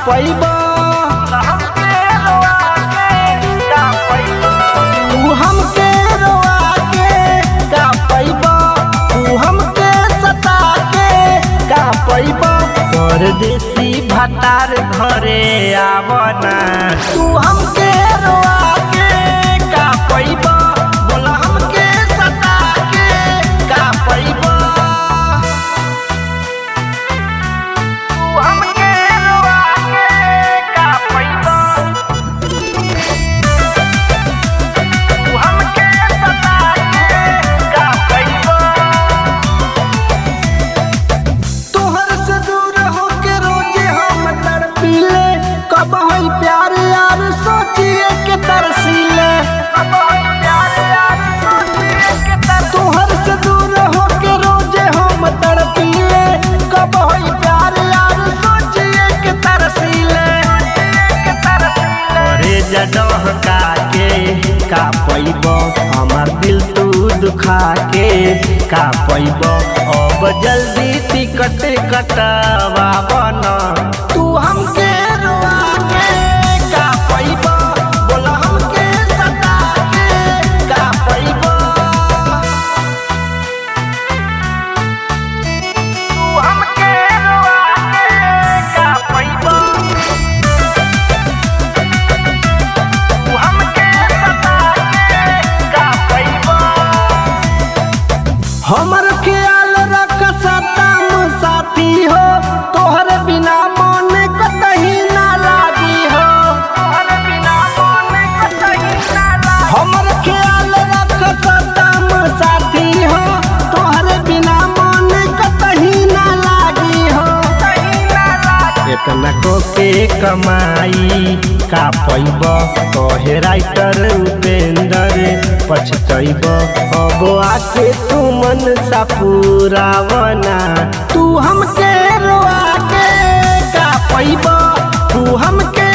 पैबा तू हमके रोआ के का पैबा तू हमके सता के का पैबा परदेसी भतार घरे आवना तू हमके रोआ के का पैबा बोला हमके सता के का पैबा तू हमके रोआ के का पैबा तू हमके सता के का पैबा तोहर से दूर होके रोजे हम तड़पीले कब होई प्यार यार सोचिए के तरसीले तोहर से दूर होके रोजे हम तड़पीले कब होई प्यार यार सोचिए के तरसीले अरे जडह के का पैबो हमार दिल तू दुखा के का पैबो अब जल्दी टिकट कटवा बना तू हमके रोआ के का पैबो बोला हमके सता के का पैबो तू हमके रोआ के का पैबो तू हमके सता के का पैबो हमर ख्याल रख सतम साथी हो तोहर बिना मन कतही ना लागी हो तोहर बिना मन कतही ना लागी हमर ख्याल रख सतम साथी हो तोहर बिना मन कतही ना लागी हो इतना को के कमाई का पैब कहे राइटर उपेंद्र पछतैब अब आके तू मन सा पुरावना तू हमके रोआ के का पैब तू हमके